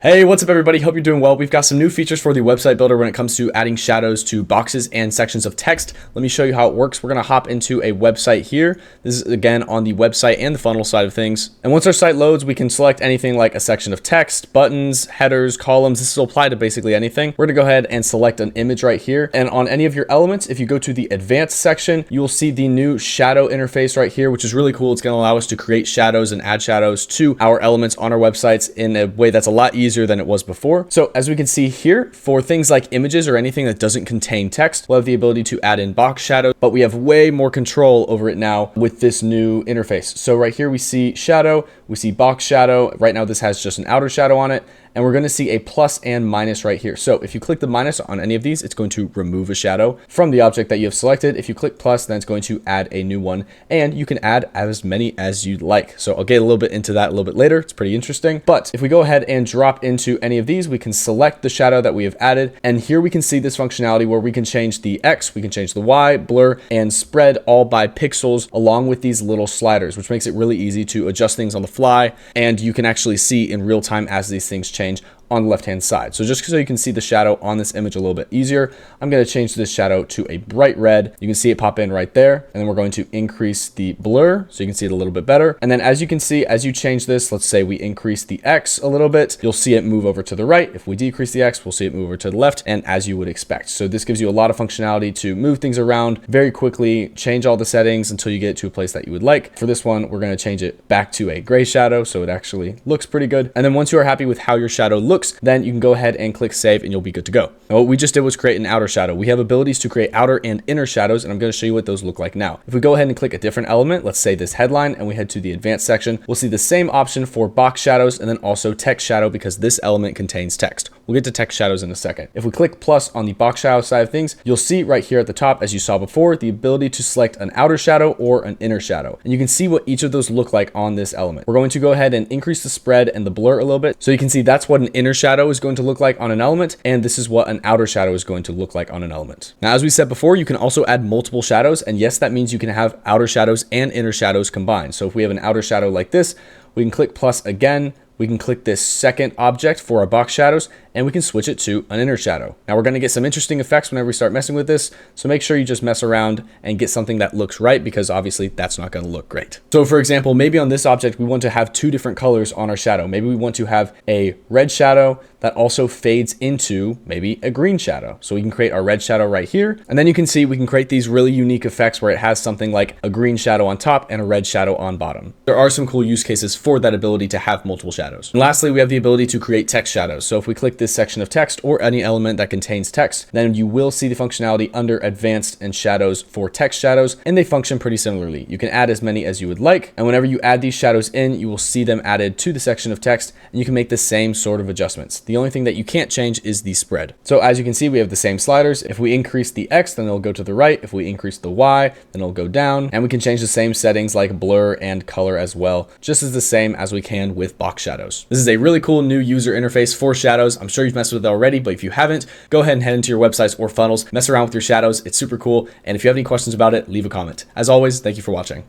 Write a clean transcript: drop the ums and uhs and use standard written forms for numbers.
Hey, what's up everybody? Hope you're doing well. We've got some new features for the website builder when it comes to adding shadows to boxes and sections of text. Let me show you how it works. We're going to hop into a website here. This is again on the website and the funnel side of things. And once our site loads, we can select anything like a section of text, buttons, headers, columns. This will apply to basically anything. We're going to go ahead and select an image right here. And on any of your elements, if you go to the advanced section, you will see the new shadow interface right here, which is really cool. It's going to allow us to create shadows and add shadows to our elements on our websites in a way that's a lot easier than it was before. So as we can see here, for things like images or anything that doesn't contain text, we'll have the ability to add in box shadows, but we have way more control over it now with this new interface. So right here we see shadow, we see box shadow. Right now this has just an outer shadow on it. And we're going to see a plus and minus right here. So if you click the minus on any of these, it's going to remove a shadow from the object that you have selected. If you click plus, then it's going to add a new one, and you can add as many as you'd like. So I'll get a little bit into that a little bit later. It's pretty interesting. But if we go ahead and drop into any of these, we can select the shadow that we have added. And here we can see this functionality where we can change the X, we can change the Y, blur, and spread all by pixels along with these little sliders, which makes it really easy to adjust things on the fly. And you can actually see in real time as these things change on the left-hand side. So just so you can see the shadow on this image a little bit easier, I'm going to change this shadow to a bright red. You can see it pop in right there. And then we're going to increase the blur so you can see it a little bit better. And then as you can see, as you change this, let's say we increase the X a little bit, you'll see it move over to the right. If we decrease the X, we'll see it move over to the left, and as you would expect. So this gives you a lot of functionality to move things around very quickly, change all the settings until you get to a place that you would like. For this one, we're going to change it back to a gray shadow so it actually looks pretty good. And then once you are happy with how your shadow looks, then you can go ahead and click save and you'll be good to go. Now what we just did was create an outer shadow. We have abilities to create outer and inner shadows, and I'm going to show you what those look like now. If we go ahead and click a different element, let's say this headline, and we head to the advanced section, we'll see the same option for box shadows and then also text shadow because this element contains text. We'll get to text shadows in a second. If we click plus on the box shadow side of things, you'll see right here at the top, as you saw before, the ability to select an outer shadow or an inner shadow. And you can see what each of those look like on this element. We're going to go ahead and increase the spread and the blur a little bit. So you can see that's what an inner shadow is going to look like on an element, and this is what an outer shadow is going to look like on an element. Now, as we said before, you can also add multiple shadows, and yes, that means you can have outer shadows and inner shadows combined. So if we have an outer shadow like this, we can click plus again. We can click this second object for our box shadows, and we can switch it to an inner shadow. Now we're going to get some interesting effects whenever we start messing with this. So make sure you just mess around and get something that looks right, because obviously that's not going to look great. So for example, maybe on this object, we want to have two different colors on our shadow. Maybe we want to have a red shadow that also fades into maybe a green shadow. So we can create our red shadow right here. And then you can see we can create these really unique effects where it has something like a green shadow on top and a red shadow on bottom. There are some cool use cases for that ability to have multiple shadows. And lastly, we have the ability to create text shadows. So if we click this section of text or any element that contains text, then you will see the functionality under advanced and shadows for text shadows, and they function pretty similarly. You can add as many as you would like. And whenever you add these shadows in, you will see them added to the section of text, and you can make the same sort of adjustments. The only thing that you can't change is the spread. So as you can see, we have the same sliders. If we increase the X, then it'll go to the right. If we increase the Y, then it'll go down. And we can change the same settings like blur and color as well, just as the same as we can with box shadows. This is a really cool new user interface for shadows. I'm sure you've messed with it already, but if you haven't, go ahead and head into your websites or funnels, mess around with your shadows. It's super cool. And if you have any questions about it, leave a comment. As always, thank you for watching.